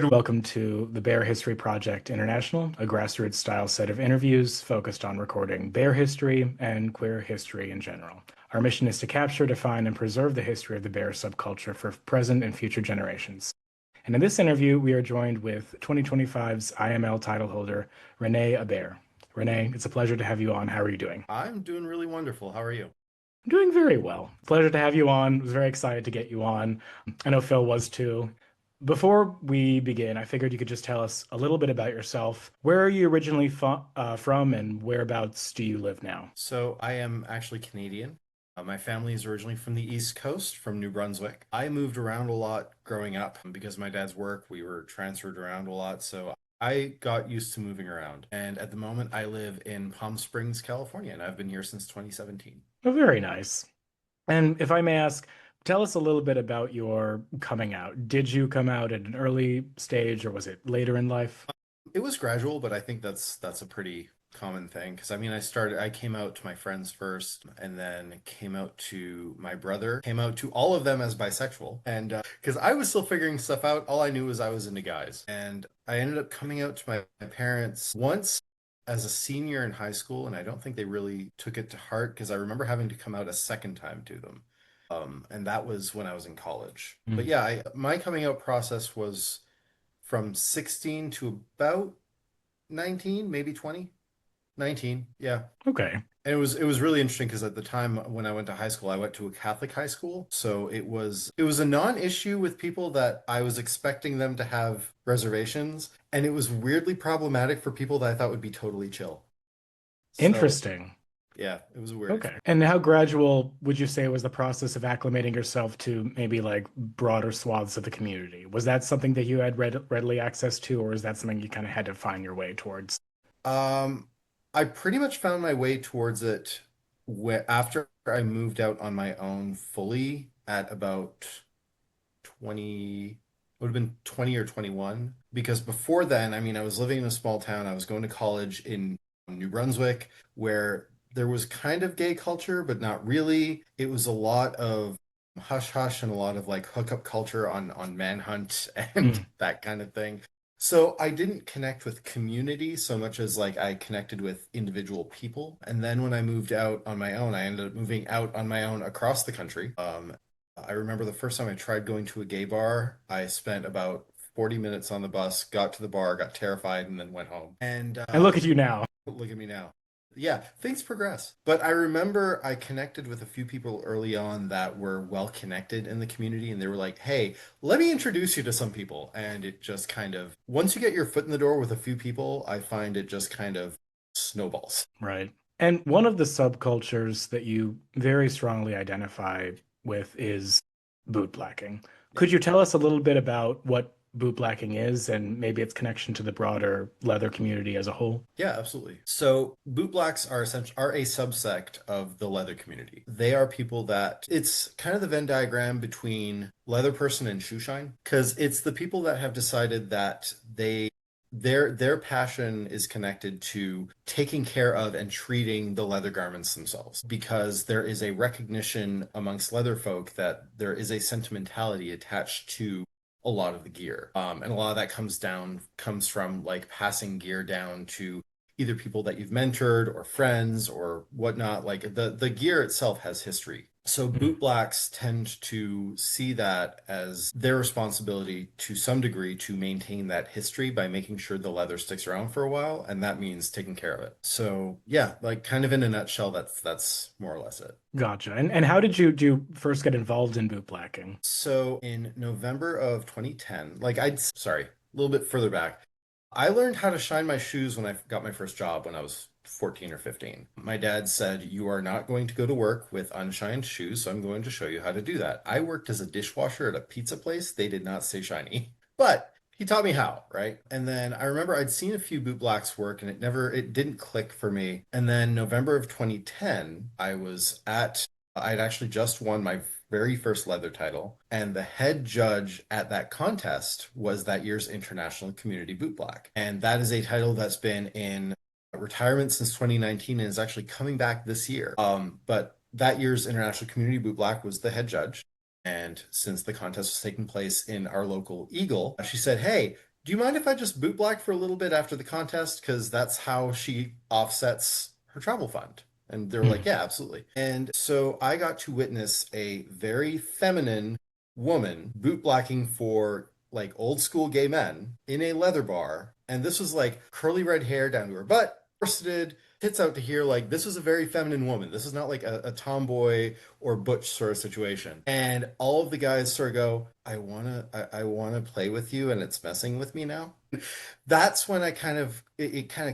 Welcome to the Bear History Project International, a grassroots style set of interviews focused on recording bear history and queer history in general. Our mission is to capture, define, and preserve the history of the bear subculture for present and future generations. And in this interview, we are joined with 2025's IML title holder, Rene Hebert. Rene, it's a pleasure to have you on. How are you doing? I'm doing really wonderful. How are you? I'm doing very well. Pleasure to have you on. Was very excited to get you on. I know Phil was too. Before we begin, I figured you could just tell us a little bit about yourself. Where are you originally from, and whereabouts do you live now? So I am actually Canadian. My family is originally from the East Coast, from New Brunswick. I moved around a lot growing up because of my dad's work. We were transferred around a lot, so I got used to moving around. And at the moment, I live in Palm Springs, California, and I've been here since 2017. Oh, very nice. And if I may ask, tell us a little bit about your coming out. Did you come out at an early stage, or was it later in life? It was gradual, but I think that's a pretty common thing because I came out to my friends first and then came out to my brother, came out to all of them as bisexual. And because I was still figuring stuff out, all I knew was I was into guys. And I ended up coming out to my parents once as a senior in high school, and I don't think they really took it to heart because I remember having to come out a second time to them. And that was when I was in college. But Mm. yeah, my coming out process was from 16 to about 19, maybe 20. 19, yeah. Okay. And it was really interesting because at the time when I went to high school, I went to a Catholic high school. So it was a non-issue with people that I was expecting them to have reservations, and it was weirdly problematic for people that I thought would be totally chill. So Interesting. yeah, it was a weird Okay. experience. And how gradual would you say was the process of acclimating yourself to maybe like broader swaths of the community? Was that something that you had readily access to, or is that something you kind of had to find your way towards? Um, I pretty much found my way towards it after I moved out on my own fully at about 20, would have been 20 or 21. Because before then, I mean, I was living in a small town. I was going to college in New Brunswick, where there was kind of gay culture, but not really. It was a lot of hush hush and a lot of like hookup culture on Manhunt and Mm. that kind of thing. So I didn't connect with community so much as like I connected with individual people. And then when I moved out on my own, I ended up moving out on my own across the country. I remember the first time I tried going to a gay bar, I spent about 40 minutes on the bus, got to the bar, got terrified, and then went home. And And look at you now. look at me now. Yeah, things progress. But I remember I connected with a few people early on that were well connected in the community, and they were like, hey, let me introduce you to some people. And it just kind of, once you get your foot in the door with a few people, I find it just kind of snowballs. Right. And one of the subcultures that you very strongly identify with is bootblacking. Yeah. Could you tell us a little bit about what bootblacking is and maybe its connection to the broader leather community as a whole? Yeah, absolutely. So bootblacks are essentially are a subsect of the leather community. They are people that it's kind of the Venn diagram between leather person and shoe shine because it's the people that have decided that their passion is connected to taking care of and treating the leather garments themselves because there is a recognition amongst leather folk that there is a sentimentality attached to a lot of the gear. And a lot of that comes from like passing gear down to either people that you've mentored or friends or whatnot. Like the gear itself has history. So Mm. boot blacks tend to see that as their responsibility to some degree to maintain that history by making sure the leather sticks around for a while, and that means taking care of it. So yeah, like kind of in a nutshell, that's more or less it. Gotcha. And how did you first get involved in bootblacking? So in November of 2010, sorry, a little bit further back, I learned how to shine my shoes when I got my first job when I was 14 or 15. My dad said, you are not going to go to work with unshined shoes, so I'm going to show you how to do that. I worked as a dishwasher at a pizza place. They did not say shiny, but he taught me how, right? And then I remember I'd seen a few boot blacks work and it didn't click for me. And then November of 2010, I'd actually just won my very first leather title, and the head judge at that contest was that year's International Community Boot Black. And that is a title that's been in retirement since 2019 and is actually coming back this year. But that year's International Community Boot Black was the head judge. And since the contest was taking place in our local Eagle, she said, hey, do you mind if I just boot black for a little bit after the contest? Because that's how she offsets her travel fund. And they were like, Hmm. yeah, absolutely. And so I got to witness a very feminine woman boot blacking for like old school gay men in a leather bar. And this was like curly red hair down to her butt, corseted, tits out to here. Like this was a very feminine woman. This is not like a tomboy or butch sort of situation. And all of the guys sort of go, I wanna play with you and it's messing with me now. That's when it kind of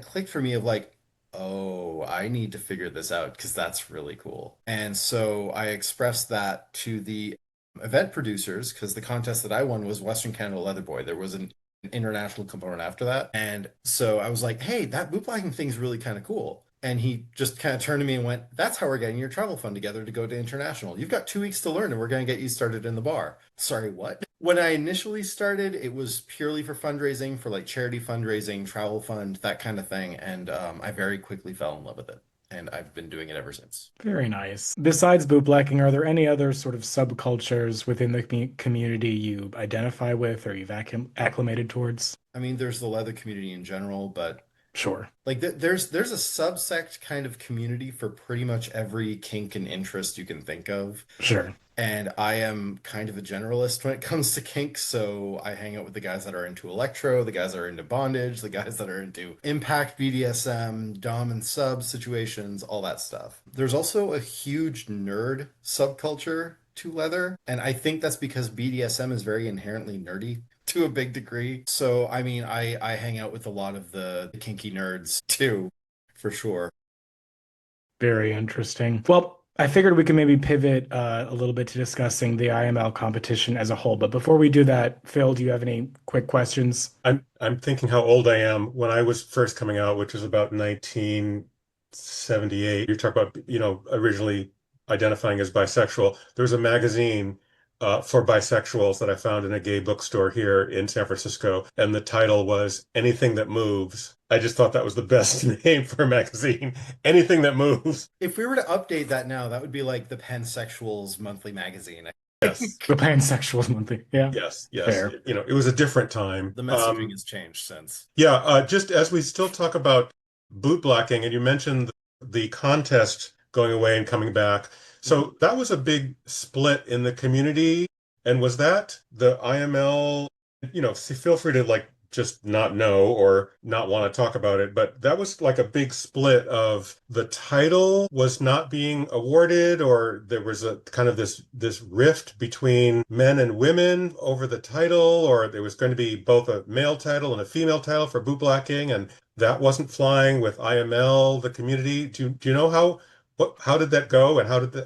clicked for me of like, oh, I need to figure this out because that's really cool. And so I expressed that to the event producers because the contest that I won was Western Canada Leather Boy. There was an international component after that. And so I was like, hey, that bootlegging thing is really kind of cool. And he just kind of turned to me and went, that's how we're getting your travel fund together to go to international. You've got 2 weeks to learn and we're going to get you started in the bar. Sorry, what? When I initially started, it was purely for fundraising, for like charity fundraising, travel fund, that kind of thing. And I very quickly fell in love with it. And I've been doing it ever since. Very nice. Besides bootblacking, are there any other sort of subcultures within the community you identify with or you've acclimated towards? I mean, there's the leather community in general, but Sure, like there's a subsect kind of community for pretty much every kink and interest you can think of. sure. And I am kind of a generalist when it comes to kink, so I hang out with the guys that are into electro, the guys that are into bondage, the guys that are into impact BDSM, dom and sub situations, all that stuff. There's also a huge nerd subculture to leather, and I think that's because BDSM is very inherently nerdy to a big degree. So, I mean, I hang out with a lot of the kinky nerds too, for sure. Very interesting. Well, I figured we could maybe pivot a little bit to discussing the IML competition as a whole. But before we do that, Phil, do you have any quick questions? I'm thinking how old I am when I was first coming out, which was about 1978. You talk about, originally identifying as bisexual. There was a magazine for bisexuals that I found in a gay bookstore here in San Francisco, and the title was Anything That Moves. I just thought that was the best name for a magazine. Anything that moves. If we were to update that now, that would be like the Pansexuals Monthly magazine, I Yes, The think. Pansexuals Monthly. Yeah, yes. fair. It was a different time. The messaging has changed since. Yeah, just as we still talk about boot blacking, and you mentioned the contest going away and coming back. Mhm. So that was a big split in the community. And was that the IML? Feel free to like just not know or not want to talk about it, but that was like a big split of the title was not being awarded, or there was a kind of this rift between men and women over the title, or there was going to be both a male title and a female title for bootblacking, and that wasn't flying with IML, the community. Do you know how did that go, and how did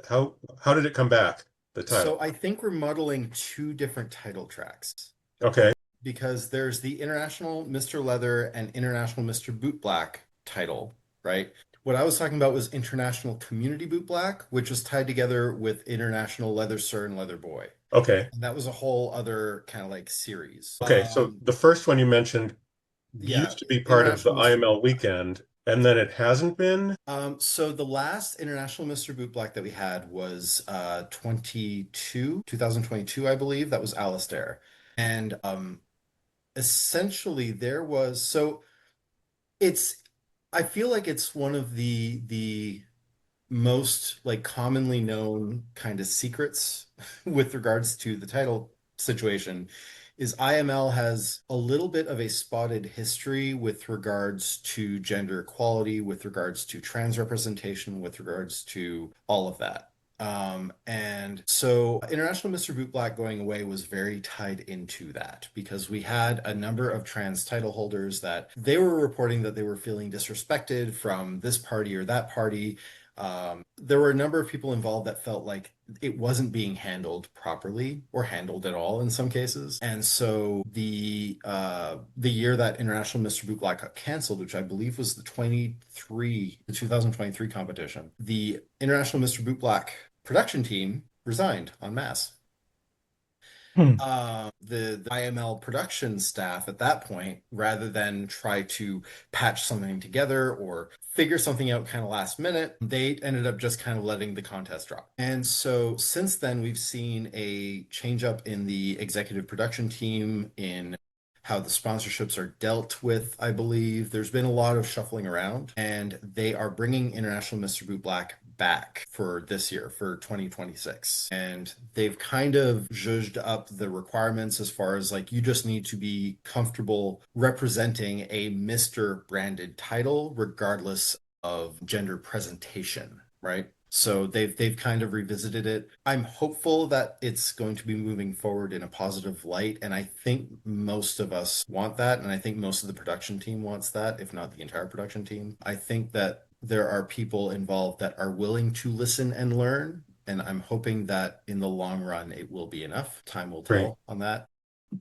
it come back, the title? So I think we're muddling two different title tracks Okay. because there's the International Mr. Leather and International Mr. Boot Black title, right? What I was talking about was International Community Boot Black, which was tied together with International Leather Sir and Leather Boy. Okay. And that was a whole other kind of like series. Okay, so the first one you mentioned Yeah, used to be part of the International Mr. Boot IML Black. weekend, and then it hasn't been. So the last International Mr. Boot Black that we had was 2022, I believe. That was Alistair. And essentially there was so it's I feel like it's one of the most like commonly known kind of secrets with regards to the title situation is IML has a little bit of a spotted history with regards to gender equality, with regards to trans representation, with regards to all of that. And so International Mr. Bootblack going away was very tied into that because we had a number of trans title holders that they were reporting that they were feeling disrespected from this party or that party. There were a number of people involved that felt like it wasn't being handled properly or handled at all in some cases. And so the year that International Mr. Bootblack got canceled, which I believe was the 2023 competition, the International Mr. Bootblack production team resigned en masse. Hmm. The IML production staff at that point, rather than try to patch something together or figure something out kind of last minute, they ended up just kind of letting the contest drop. And so since then, we've seen a change up in the executive production team in how the sponsorships are dealt with, I believe. There's been a lot of shuffling around, and they are bringing International Mr. Bootblack back for this year, for 2026. And they've kind of zhuzhed up the requirements as far as like you just need to be comfortable representing a Mr. branded title, regardless of gender presentation, right? So they've kind of revisited it. I'm hopeful that it's going to be moving forward in a positive light, and I think most of us want that, and I think most of the production team wants that, if not the entire production team. I think that there are people involved that are willing to listen and learn, and I'm hoping that in the long run it will be enough. Time will Great. tell on that.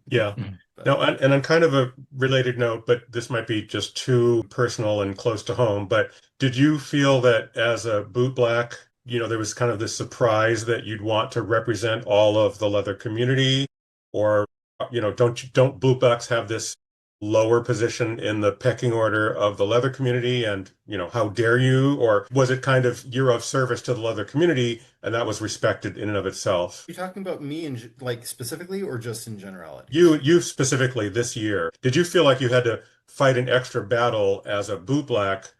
Yeah. Mhm. Now, and on kind of a related note, but this might be just too personal and close to home, but did you feel that as a bootblack, there was kind of this surprise that you'd want to represent all of the leather community? Or, don't bootblacks have this lower position in the pecking order of the leather community? And, how dare you? Or was it kind of you're of service to the leather community and that was respected in and of itself? Are you talking about me and like specifically or just in generalities? You specifically this year, did you feel like you had to fight an extra battle as a bootblack,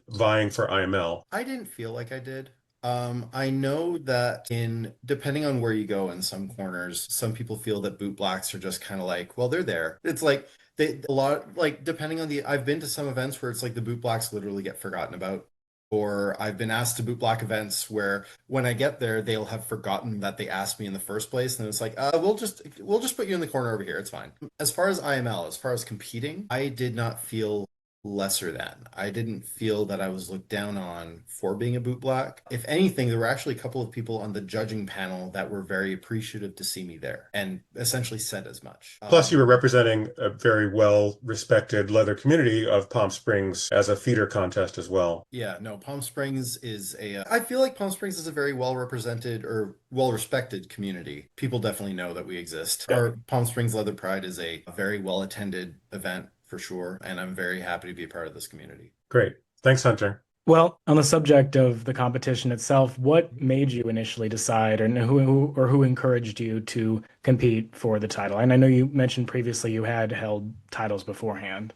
vying for IML? I didn't feel like I did. I know that in depending on where you go in some corners, some people feel that boot blacks are just kind of like, well, they're there. It's like they a lot like depending on the I've been to some events where it's like the boot blacks literally get forgotten about. Or I've been asked to boot black events where when I get there, they'll have forgotten that they asked me in the first place. And it's like, we'll just put you in the corner over here. It's fine. As far as IML, as far as competing, I did not feel lesser than. I didn't feel that I was looked down on for being a boot black. If anything, there were actually a couple of people on the judging panel that were very appreciative to see me there and essentially said as much. Plus, you were representing a very well-respected leather community of Palm Springs as a feeder contest as well. Yeah, no, Palm Springs is I feel like Palm Springs is a very well represented or well respected community. People definitely know that we exist. Yeah. Our Palm Springs Leather Pride is a very well attended event for sure, and I'm very happy to be a part of this community. Great. Thanks, Hunter. Well, on the subject of the competition itself, what made you initially decide, and who encouraged you to compete for the title? And I know you mentioned previously you had held titles beforehand.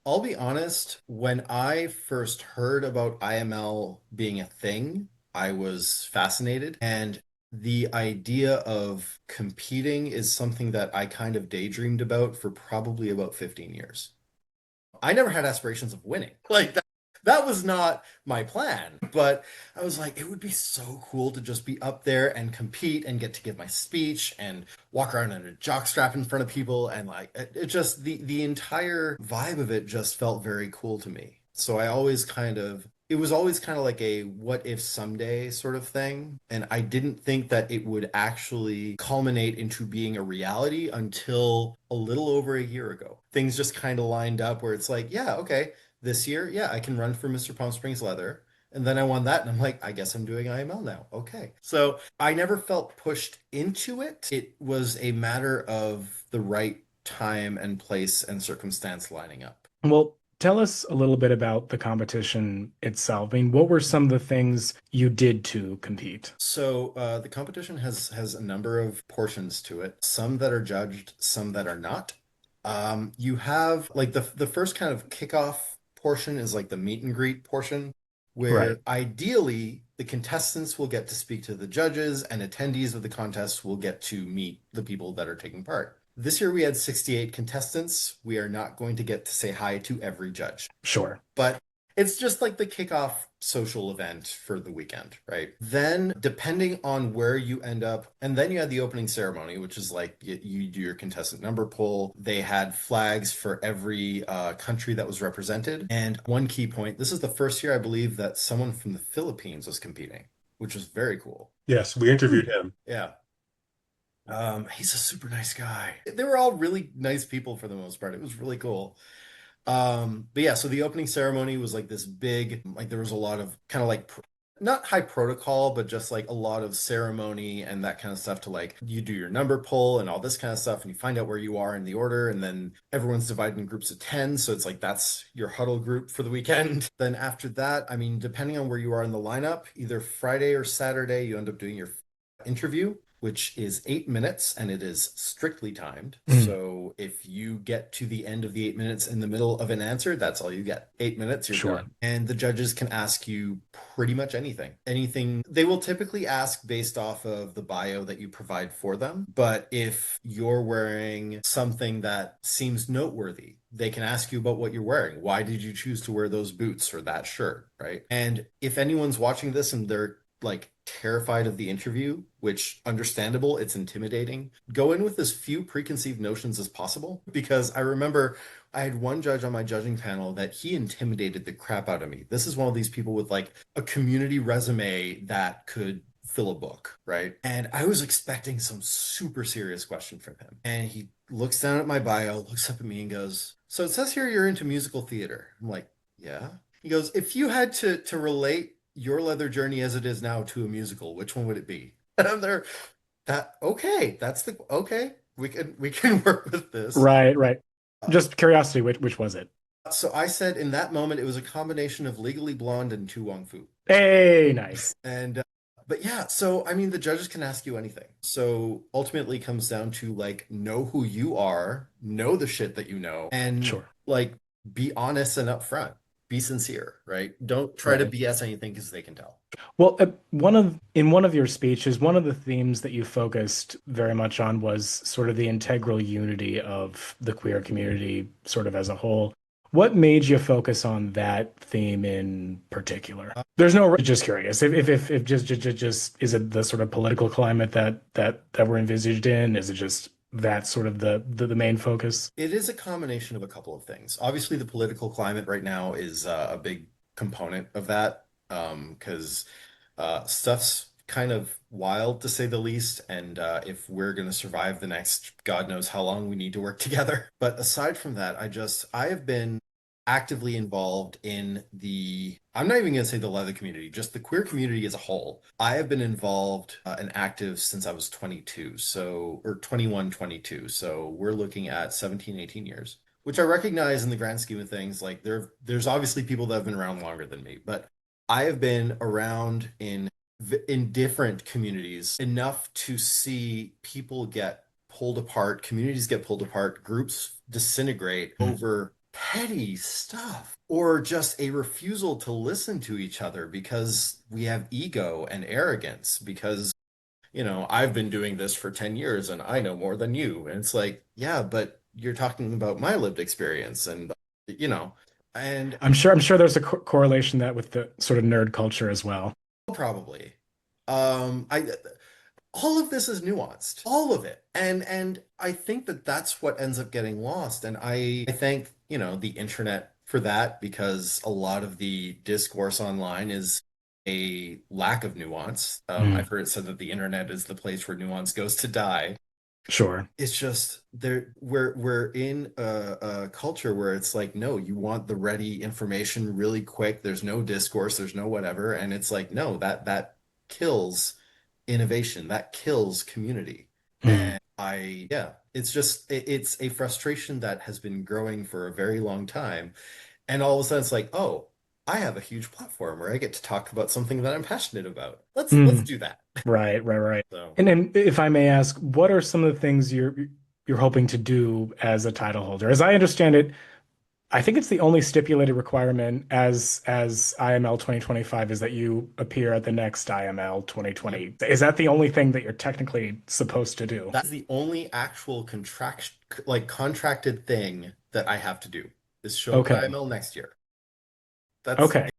I'll be honest, when I first heard about IML being a thing, I was fascinated. And the idea of competing is something that I kind of daydreamed about for probably about 15 years. I never had aspirations of winning. Like that was not my plan. But I was like, it would be so cool to just be up there and compete and get to give my speech and walk around in a jockstrap in front of people and like it just the entire vibe of it just felt very cool to me. So I always kind of it was always kind of like a what if someday sort of thing. And I didn't think that it would actually culminate into being a reality until a little over a year ago. Things just kind of lined up where it's like, yeah, okay, this year, yeah, I can run for Mr. Palm Springs Leather. And then I won that, and I'm like, I guess I'm doing IML now. Okay. So I never felt pushed into it. It was a matter of the right time and place and circumstance lining up. Well, tell us a little bit about the competition itself. I mean, what were some of the things you did to compete? So the competition has a number of portions to it, some that are judged, some that are not. You have like the first kind of kickoff portion is like the meet and greet portion, Right. where ideally the contestants will get to speak to the judges and attendees of the contest will get to meet the people that are taking part. This year we had 68 contestants. We are not going to get to say hi to every judge, Sure. but it's just like the kickoff social event for the weekend, right? Then, depending on where you end up, and then you had the opening ceremony, which is like you do your contestant number poll. They had flags for every country that was represented. And one key point, this is the first year, I believe, that someone from the Philippines was competing, which was very cool. Yes, we interviewed him. Yeah. He's a super nice guy. They were all really nice people for the most part. It was really cool. But yeah, so the opening ceremony was like this big, like there was a lot of kind of like not high protocol, but just like a lot of ceremony and that kind of stuff to like you do your number pull and all this kind of stuff, and you find out where you are in the order, and then everyone's divided in groups of 10. So it's like that's your huddle group for the weekend. Then after that, I mean, depending on where you are in the lineup, either Friday or Saturday, you end up doing your interview, which is 8 minutes, and it is strictly timed. Mm, So if you get to the end of the 8 minutes in the middle of an answer, that's all you get. 8 minutes, you're sure. done. And the judges can ask you pretty much anything. Anything. They will typically ask based off of the bio that you provide for them. But if you're wearing something that seems noteworthy, they can ask you about what you're wearing. Why did you choose to wear those boots or that shirt, right? And if anyone's watching this and they're like terrified of the interview, which understandable, it's intimidating. Go in with as few preconceived notions as possible because I remember I had one judge on my judging panel that he intimidated the crap out of me. This is one of these people with like a community resume that could fill a book, right? And I was expecting some super serious question from him. And he looks down at my bio, looks up at me and goes, "So it says here you're into musical theater." I'm like, "Yeah." He goes, "If you had to relate your leather journey as it is now to a musical, which one would it be?" And I'm there, that okay, that's the okay. We can work with this. Right, right. Just curiosity, which was it? So I said in that moment it was a combination of Legally Blonde and Tu Wong Fu. Hey, nice. And but yeah, so I mean the judges can ask you anything. So ultimately it comes down to like know who you are, know the shit that you know, and Sure. like be honest and upfront. Be sincere, right? Don't try to Right. BS anything because they can tell. Well, one of your speeches, one of the themes that you focused very much on was sort of the integral unity of the queer community, sort of as a whole. What made you focus on that theme in particular? There's no, just curious. If just is it the sort of political climate that we're envisaged in? Is it just that sort of the main focus? It is a combination of a couple of things. Obviously, the political climate right now is a big component of that because stuff's kind of wild to say the least. And if we're going to survive the next God knows how long, we need to work together. But aside from that, I have been actively involved in I'm not even going to say the leather community, just the queer community as a whole. I have been involved and active since I was 22, or 21, 22. So we're looking at 17, 18 years, which I recognize in the grand scheme of things. Like there's obviously people that have been around longer than me, but I have been around in different communities enough to see people get pulled apart, communities get pulled apart, groups disintegrate Mm. over petty stuff or just a refusal to listen to each other because we have ego and arrogance because I've been doing this for 10 years and I know more than you. And it's like, yeah, but you're talking about my lived experience and you know and I'm sure there's a correlation that with the sort of nerd culture as well. probably I all of this is nuanced, all of it, and I think that that's what ends up getting lost. And I thank the internet for that because a lot of the discourse online is a lack of nuance. Mm, I've heard it said that the internet is the place where nuance goes to die. sure. It's just we're in a culture where it's like, no, you want the ready information really quick. There's no discourse, there's no whatever, and it's like, no, that kills innovation, that kills community. Mm. Yeah, it's just it's a frustration that has been growing for a very long time, and all of a sudden it's like, oh, I have a huge platform where I get to talk about something that I'm passionate about. Let's Mm. do that. Right, right, right. So. And if I may ask, what are some of the things you're hoping to do as a title holder? As I understand it, I think it's the only stipulated requirement as IML 2025 is that you appear at the next IML Yep. 2020. Is that the only thing that you're technically supposed to do? That's the only actual contracted thing that I have to do is show up at Okay. IML next year. That's Okay.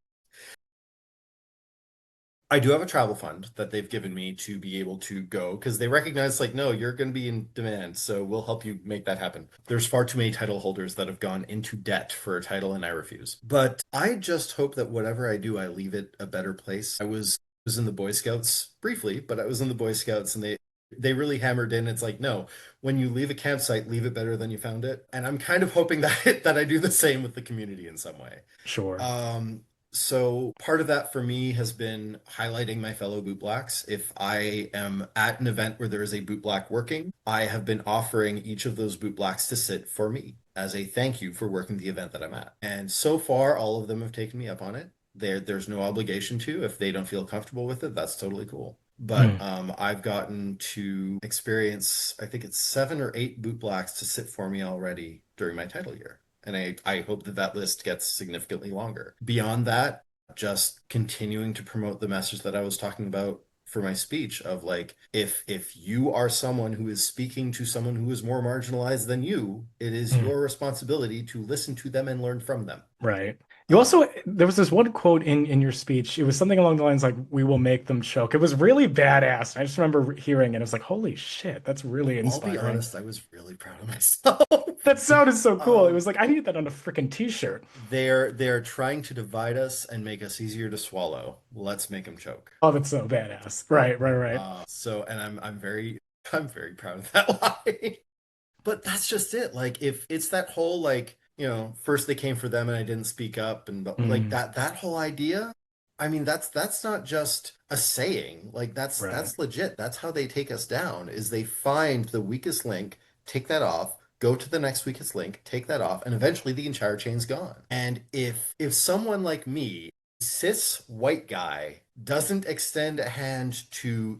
I do have a travel fund that they've given me to be able to go because they recognize like, no, you're going to be in demand, so we'll help you make that happen. There's far too many title holders that have gone into debt for a title and I refuse. But I just hope that whatever I do, I leave it a better place. I was in the Boy Scouts briefly, but I was in the Boy Scouts and they really hammered in. It's like, no, when you leave a campsite, leave it better than you found it. And I'm kind of hoping that I do the same with the community in some way. Sure. Um, so part of that for me has been highlighting my fellow bootblacks. If I am at an event where there is a bootblack working, I have been offering each of those bootblacks to sit for me as a thank you for working the event that I'm at. And so far, all of them have taken me up on it. There's no obligation to. If they don't feel comfortable with it, that's totally cool. but Mm. I've gotten to experience, I think it's 7 or 8 boot blacks to sit for me already during my title year. And I hope that that list gets significantly longer. Beyond that, just continuing to promote the message that I was talking about for my speech of like, if you are someone who is speaking to someone who is more marginalized than you, it is Mm. your responsibility to listen to them and learn from them. Right. You Um, also, there was this one quote in your speech. It was something along the lines like, "We will make them choke." It was really badass. I just remember hearing it. I was like, "Holy shit, that's really I'll be inspiring." honest, I was really proud of myself. That sounded so cool. It Um, was like, I need that on a freaking t-shirt. they're trying to divide us and make us easier to swallow. Let's make them choke. Oh, that's so badass. Right, right, right. And I'm very I'm very proud of that line. But that's just it. Like if it's that whole like, first they came for them and I didn't speak up and like Mm, that whole idea, I mean that's not just a saying. Like right. that's legit. That's how they take us down is they find the weakest link, take that off, go to the next weakest link, take that off, and eventually the entire chain's gone. And if someone like me, cis white guy, doesn't extend a hand to,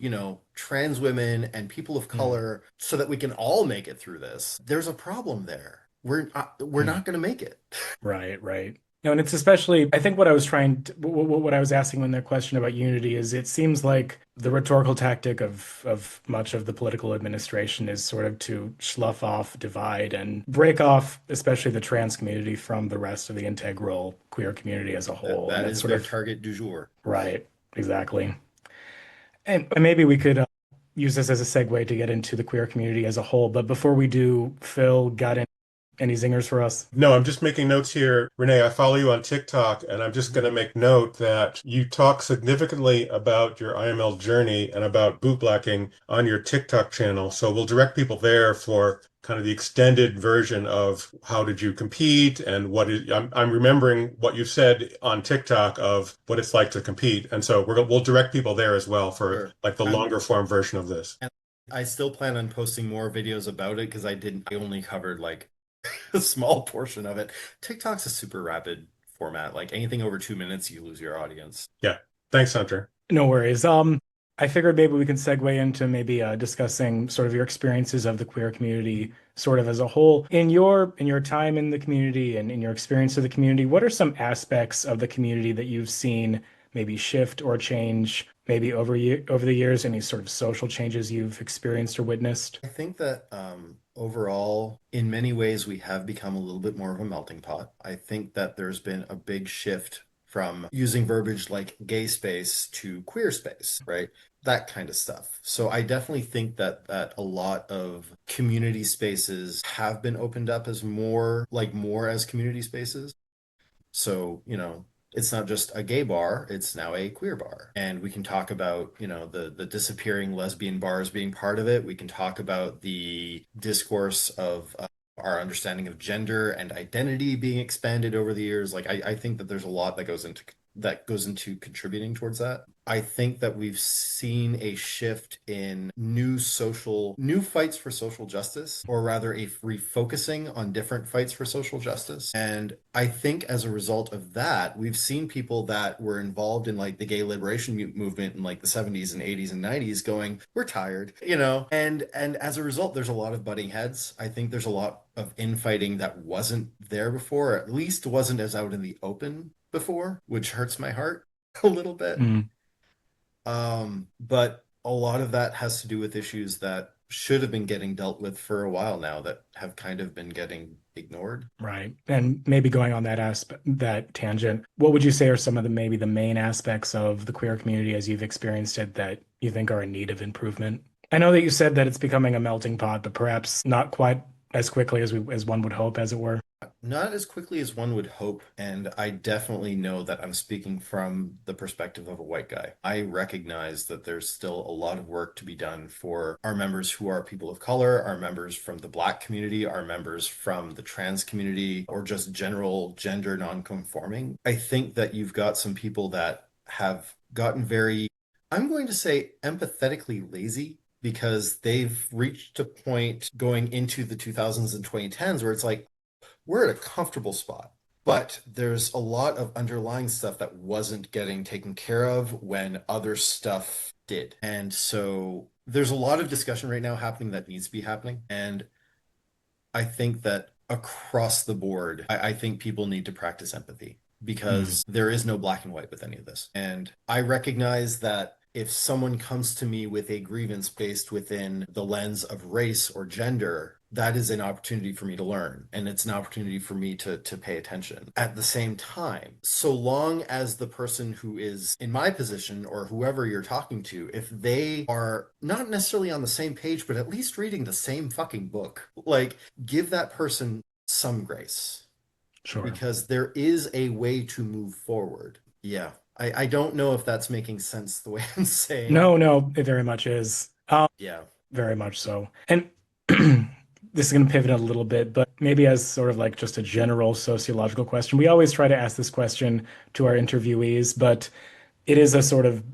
trans women and people of Mm, color so that we can all make it through this, there's a problem there. We're mm. not going to make it. Right, right. And it's especially, I think what I was trying to, what I was asking in the question about unity is it seems like the rhetorical tactic of much of the political administration is sort of to slough off, divide, and break off, especially the trans community from the rest of the integral queer community as a That whole. And that that's is sort their of target du jour. right, exactly. And maybe we could use this as a segue to get into the queer community as a whole. But before we do, Phil, got any zingers for us? No, I'm just making notes here. Renee, I follow you on TikTok, and I'm just going to make note that you talk significantly about your IML journey and about bootblacking on your TikTok channel. So we'll direct people there for kind of the extended version of how did you compete and I'm remembering what you said on TikTok of what it's like to compete. And so we'll direct people there as well for Sure. like the I'm longer form version of this. and I still plan on posting more videos about it because I only covered like a small portion of it. TikTok's a super rapid format. Like anything over 2 minutes, you lose your audience. Yeah. Thanks, Hunter. No worries. I figured maybe we can segue into maybe discussing sort of your experiences of the queer community, sort of as a whole. In your time in the community and in your experience of the community, what are some aspects of the community that you've seen maybe shift or change, maybe over the years? Any sort of social changes you've experienced or witnessed? I think that overall, in many ways, we have become a little bit more of a melting pot. I think that there's been a big shift from using verbiage like gay space to queer space, right? That kind of stuff. So I definitely think that a lot of community spaces have been opened up as more as community spaces. So, it's not just a gay bar, it's now a queer bar. And we can talk about, the disappearing lesbian bars being part of it. We can talk about the discourse of our understanding of gender and identity being expanded over the years. Like I think that there's a lot that goes into contributing towards that. I think that we've seen a shift in new fights for social justice, or rather a refocusing on different fights for social justice. And I think as a result of that, we've seen people that were involved in like the gay liberation movement in like the 70s and 80s and 90s going, we're tired, and as a result, there's a lot of butting heads. I think there's a lot of infighting that wasn't there before, or at least wasn't as out in the open before, which hurts my heart a little bit. Mm. But a lot of that has to do with issues that should have been getting dealt with for a while now that have kind of been getting ignored. Right. And maybe going on that tangent, what would you say are some of maybe the main aspects of the queer community as you've experienced it that you think are in need of improvement? I know that you said that it's becoming a melting pot, but perhaps not quite as quickly as one would hope, as it were. Not as quickly as one would hope, and I definitely know that I'm speaking from the perspective of a white guy. I recognize that there's still a lot of work to be done for our members who are people of color, our members from the Black community, our members from the trans community, or just general gender nonconforming. I think that you've got some people that have gotten very, I'm going to say, empathetically lazy because they've reached a point going into the 2000s and 2010s where it's like, we're at a comfortable spot. But there's a lot of underlying stuff that wasn't getting taken care of when other stuff did. And so there's a lot of discussion right now happening that needs to be happening. And I think that across the board, I think people need to practice empathy Mm, because there is no black and white with any of this. And I recognize that if someone comes to me with a grievance based within the lens of race or gender, that is an opportunity for me to learn. And it's an opportunity for me to pay attention. At the same time, so long as the person who is in my position or whoever you're talking to, if they are not necessarily on the same page, but at least reading the same fucking book, like give that person some grace sure. because there is a way to move forward. Yeah. I don't know if that's making sense the way I'm saying it. No, no, it very much is. Yeah. Very much so. And this is going to pivot a little bit, but maybe as sort of like just a general sociological question. We always try to ask this question to our interviewees, but it is a sort of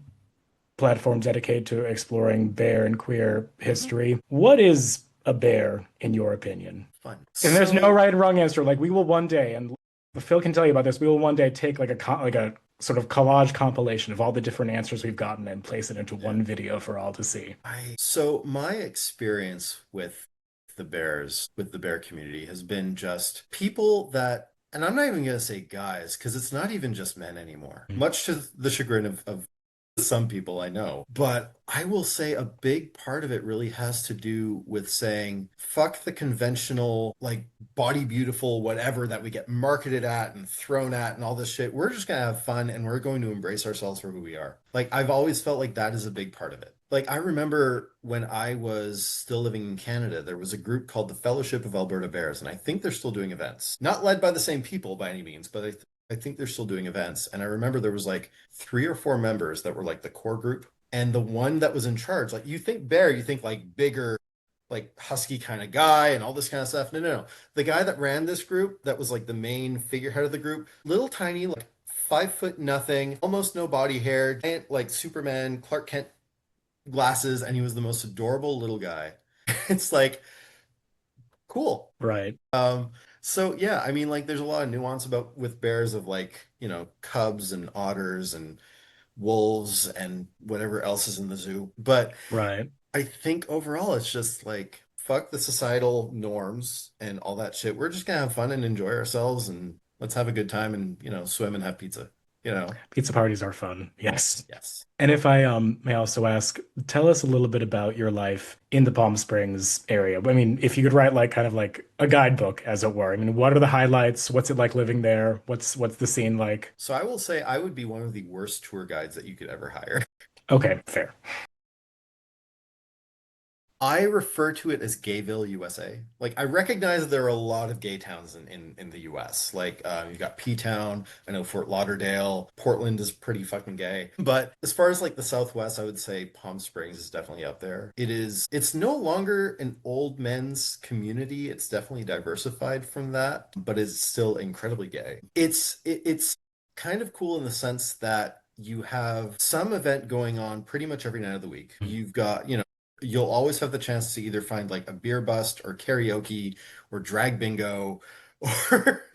platform dedicated to exploring bear and queer Hmm. history. What is a bear, in your opinion? Fun. And there's no So right and wrong answer. Like we will one day, and Phil can tell you about this. We will one day take like like a sort of collage compilation of all the different answers we've gotten and place it into yeah. one video for all to see. So my experience with the bear community has been just people that, and I'm not even gonna say guys, because it's not even just men anymore, much to the chagrin of some people I know. But I will say a big part of it really has to do with saying, fuck the conventional, like body beautiful, whatever that we get marketed at and thrown at and all this shit. We're just gonna have fun and we're going to embrace ourselves for who we are. Like, I've always felt like that is a big part of it. Like, I remember when I was still living in Canada, there was a group called the Fellowship of Alberta Bears, and I think they're still doing events. Not led by the same people by any means, but I think they're still doing events. And I remember there was like three or four members that were like the core group. And the one that was in charge, like you think bear, you think like bigger, like husky kind of guy and all this kind of stuff. No, no, no. The guy that ran this group, that was like the main figurehead of the group, little tiny, like 5 foot nothing, almost no body hair, giant like Superman, Clark Kent glasses, and he was the most adorable little guy. It's like cool. Right. So yeah, I mean, like, there's a lot of nuance about with bears of like, cubs and otters and wolves and whatever else is in the zoo. But Right. I think overall, it's just like fuck the societal norms and all that shit. We're just gonna have fun and enjoy ourselves and let's have a good time and swim and have pizza. You know? Pizza parties are fun. Yes. Yes. And if I may also ask, tell us a little bit about your life in the Palm Springs area. I mean, if you could write like kind of like a guidebook, as it were. I mean, what are the highlights? What's it like living there? What's the scene like? So I will say I would be one of the worst tour guides that you could ever hire. Okay, fair. I refer to it as Gayville, USA. Like, I recognize that there are a lot of gay towns in the US. Like, you've got P-Town, I know Fort Lauderdale, Portland is pretty fucking gay. But as far as like the Southwest, I would say Palm Springs is definitely up there. It's no longer an old men's community. It's definitely diversified from that, but it's still incredibly gay. It's kind of cool in the sense that you have some event going on pretty much every night of the week. You've got, you'll always have the chance to either find like a beer bust or karaoke or drag bingo or,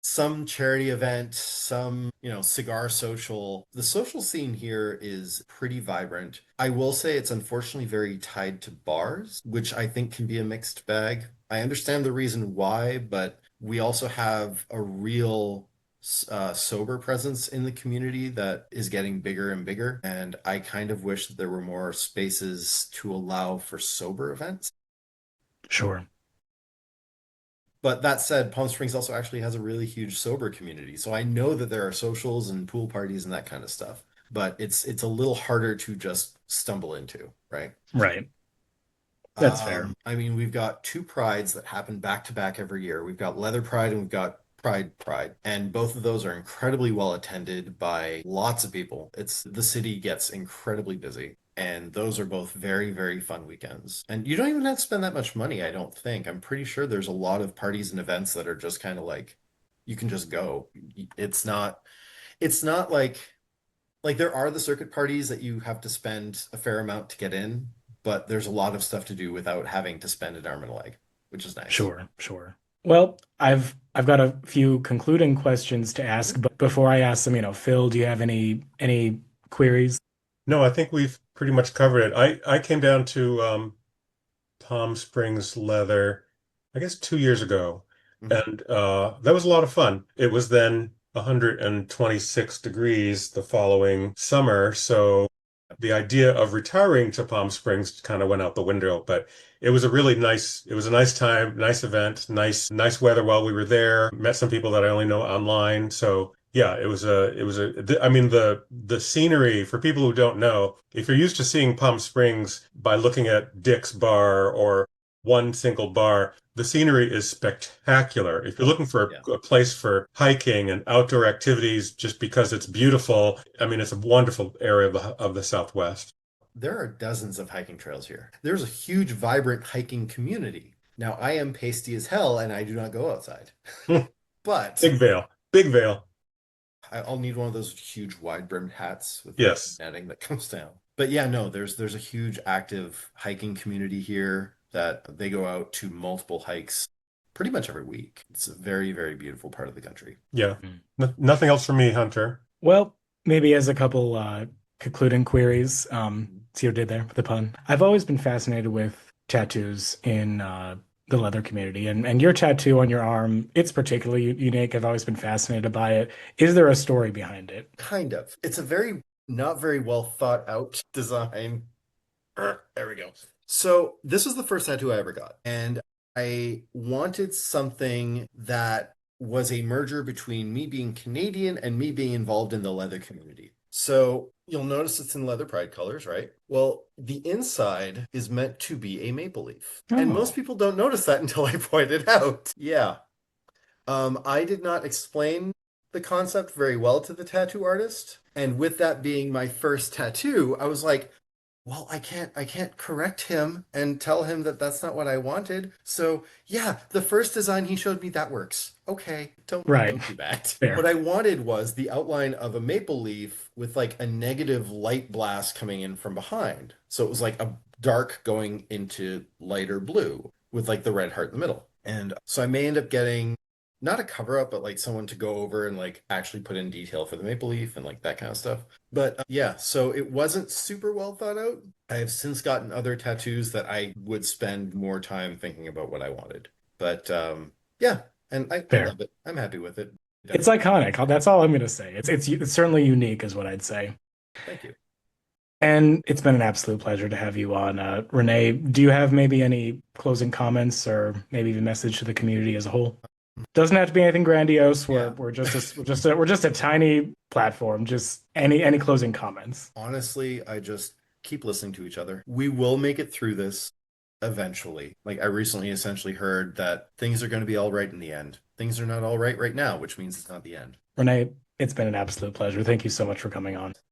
some charity event, some, cigar social. The social scene here is pretty vibrant. I will say it's unfortunately very tied to bars, which I think can be a mixed bag. I understand the reason why, but we also have a real sober presence in the community that is getting bigger and bigger. And I kind of wish that there were more spaces to allow for sober events. Sure. But that said, Palm Springs also actually has a really huge sober community. So I know that there are socials and pool parties and that kind of stuff. But it's a little harder to just stumble into, right? Right. That's fair. I mean, we've got two prides that happen back to back every year. We've got Leather Pride and we've got Pride. And both of those are incredibly well attended by lots of people. The city gets incredibly busy. And those are both very, very fun weekends. And you don't even have to spend that much money, I don't think. I'm pretty sure there's a lot of parties and events that are just kind of like you can just go. It's not like there are the circuit parties that you have to spend a fair amount to get in, but there's a lot of stuff to do without having to spend an arm and a leg, which is nice. Sure, sure. Well, I've got a few concluding questions to Mhm. ask, but before I ask them, Phil, do you have any queries? No, I think we've pretty much covered it. I came down to Palm Springs leather, I guess 2 years ago. Mhm. And that was a lot of fun. It was then 126 degrees the following summer. So the idea of retiring to Palm Springs kind of went out the window, but it was a nice time, nice event, nice weather while we were there. Met some people that I only know online. So yeah, I mean, the scenery for people who don't know, if you're used to seeing Palm Springs by looking at Dick's Bar or one single bar, the scenery is spectacular. If you're looking for Yeah. a place for hiking and outdoor activities just because it's beautiful, I mean, it's a wonderful area of the Southwest. There are dozens of hiking trails here. There's a huge, vibrant hiking community. Now, I am pasty as hell and I do not go outside, but Big Vale, Big Vale. I'll need one of those huge, wide-brimmed hats with the Yes. netting that comes down. But yeah, no, there's a huge, active hiking community here that they go out to multiple hikes pretty much every week. It's a very, very beautiful part of the country. Yeah. Mm. Nothing else for me, Hunter. Well, maybe as a couple concluding queries, see what I did there with the pun. I've always been fascinated with tattoos in the leather community, and your tattoo on your arm, it's particularly unique. I've always been fascinated by it. Is there a story behind it? Kind of. It's a very not very well thought out design. There we go. So this was the first tattoo I ever got, and I wanted something that was a merger between me being Canadian and me being involved in the leather community. So you'll notice it's in leather pride colors, right? Well, the inside is meant to be a maple leaf. And Oh, most people don't notice that until I point it out. Yeah. I did not explain the concept very well to the tattoo artist. And with that being my first tattoo, I was like, well, I can't correct him and tell him that that's not what I wanted. So, yeah, the first design he showed me that works. Okay, right. don't do that. Fair. What I wanted was the outline of a maple leaf with like a negative light blast coming in from behind. So it was like a dark going into lighter blue with like the red heart in the middle. And so I may end up getting not a cover up, but like someone to go over and like actually put in detail for the maple leaf and like that kind of stuff. But yeah, so it wasn't super well thought out. I have since gotten other tattoos that I would spend more time thinking about what I wanted. But yeah, and I Fair. love it. I'm happy with it. It's iconic. That's all I'm going to say. It's certainly unique, is what I'd say. Thank you. And it's been an absolute pleasure to have you on. Renee, do you have maybe any closing comments or maybe even message to the community as a whole? Doesn't have to be anything grandiose. We're Yeah. we're just we're just a tiny platform. Just any closing comments. Honestly, I just keep listening to each other. We will make it through this eventually. Like I recently essentially heard that things are going to be all right in the end. Things are not all right right now, which means it's not the end. Renee, it's been an absolute pleasure. Thank you so much for coming on.